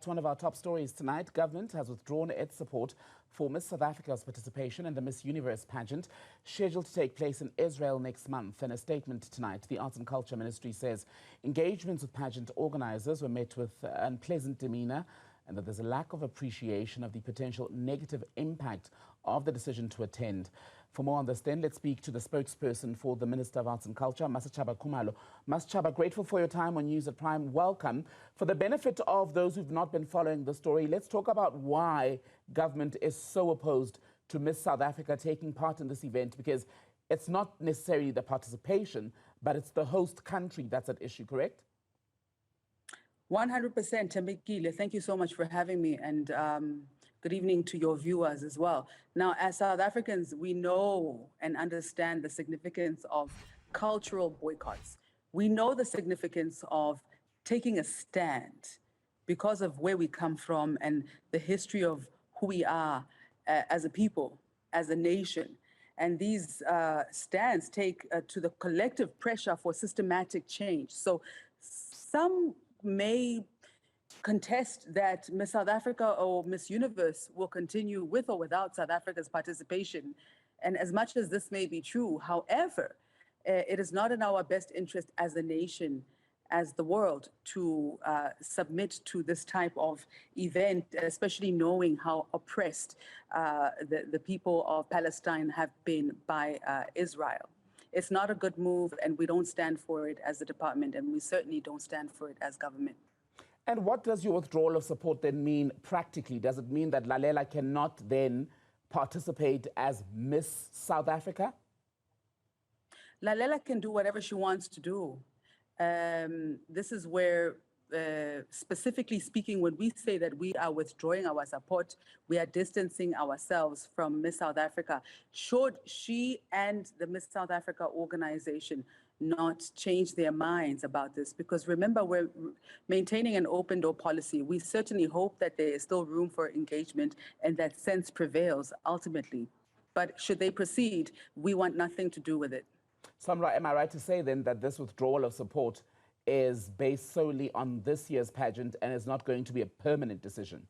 It's one of our top stories tonight. Government has withdrawn its support for Miss South Africa's participation in the Miss Universe pageant, scheduled to take place in Israel next month. In a statement tonight, the Arts and Culture Ministry says engagements with pageant organizers were met with unpleasant demeanor and that there's a lack of appreciation of the potential negative impact of the decision to attend. For more on this then, let's speak to the spokesperson for the Minister of Arts and Culture, Masechaba Khumalo. Masechaba, grateful for your time on News at Prime. Welcome. For the benefit of those who've not been following the story, let's talk about why government is so opposed to Miss South Africa taking part in this event, because it's not necessarily the participation, but it's the host country that's at issue, correct? 100%, Tembekile. Thank you so much for having me, and good evening to your viewers as well. Now, as South Africans, we know and understand the significance of cultural boycotts. We know the significance of taking a stand because of where we come from and the history of who we are as a people, as a nation. And these stands take to the collective pressure for systematic change. So some may contest that Miss South Africa or Miss Universe will continue with or without South Africa's participation. And as much as this may be true, however, it is not in our best interest as a nation, as the world, to submit to this type of event, especially knowing how oppressed the people of Palestine have been by Israel. It's not a good move, and we don't stand for it as a department, and we certainly don't stand for it as government. And what does your withdrawal of support then mean practically? Does it mean that Lalela cannot then participate as Miss South Africa? Lalela can do whatever she wants to do. This is where, specifically speaking, when we say that we are withdrawing our support, we are distancing ourselves from Miss South Africa. Should she and the Miss South Africa organization not change their minds about this? Because remember, we're maintaining an open door policy. We certainly hope that there is still room for engagement and that sense prevails ultimately. But should they proceed, we want nothing to do with it. Samra, am I right to say then that this withdrawal of support is based solely on this year's pageant and is not going to be a permanent decision?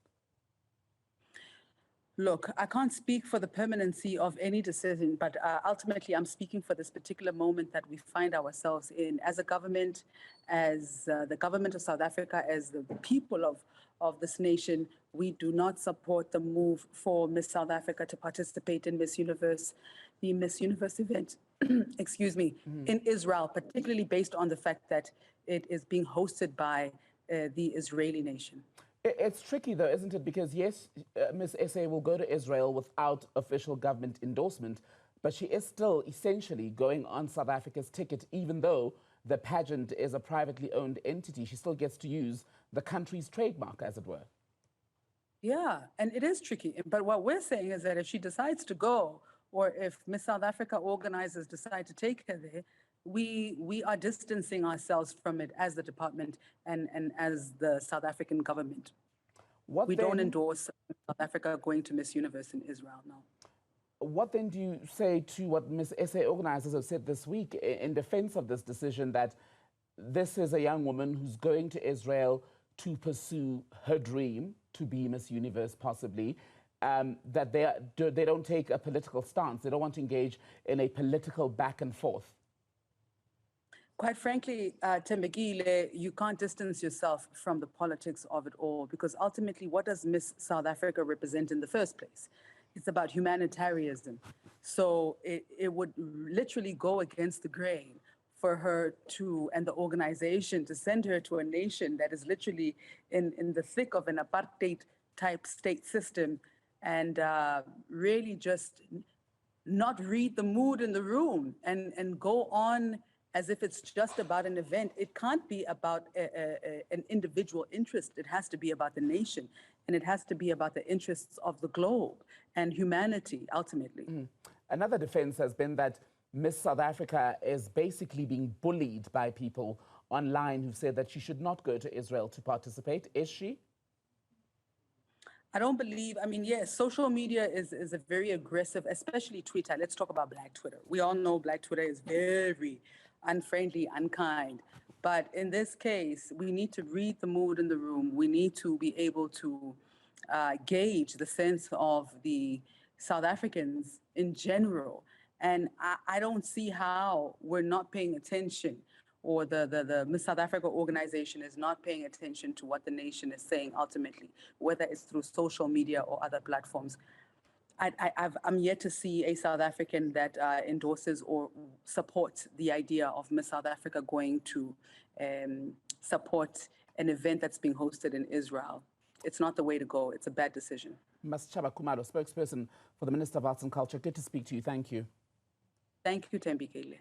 Look, I can't speak for the permanency of any decision, but ultimately I'm speaking for this particular moment that we find ourselves in as a government, as the government of South Africa, as the people of this nation. We do not support the move for Miss South Africa to participate in Miss Universe, the Miss Universe event, excuse me, in Israel, particularly based on the fact that it is being hosted by the Israeli nation. It's tricky, though, isn't it? Because, yes, Ms. SA will go to Israel without official government endorsement, but she is still essentially going on South Africa's ticket, even though the pageant is a privately owned entity. She still gets to use the country's trademark, as it were. Yeah, and it is tricky. But what we're saying is that if she decides to go, or if Miss South Africa organizers decide to take her there, we are distancing ourselves from it as the department and as the South African government. We don't endorse South Africa going to Miss Universe in Israel, no. What then do you say to what Miss SA organizers have said this week in defense of this decision, that this is a young woman who's going to Israel to pursue her dream to be Miss Universe, possibly, that they don't take a political stance, they don't want to engage in a political back and forth? Quite frankly, Tembekile, you can't distance yourself from the politics of it all, because ultimately, what does Miss South Africa represent in the first place? It's about humanitarianism. So it would literally go against the grain for her to, and the organization, to send her to a nation that is literally in the thick of an apartheid-type state system, and really just not read the mood in the room and go on as if it's just about an event. It can't be about an individual interest. It has to be about the nation, and it has to be about the interests of the globe and humanity, ultimately. Another defense has been that Miss South Africa is basically being bullied by people online who said that she should not go to Israel to participate. Is she? I don't believe, I mean, yes, social media is a very aggressive, especially Twitter. Let's talk about Black Twitter. We all know Black Twitter is very unfriendly, unkind. But in this case, we need to read the mood in the room. We need to be able to gauge the sense of the South Africans in general. And I don't see how we're not paying attention, or the Miss South Africa organization is not paying attention to what the nation is saying ultimately, whether it's through social media or other platforms. I'm yet to see a South African that endorses or supports the idea of Miss South Africa going to support an event that's being hosted in Israel. It's not the way to go. It's a bad decision. Masechaba Khumalo, spokesperson for the Minister of Arts and Culture. Good to speak to you. Thank you. Thank you, Thembekile.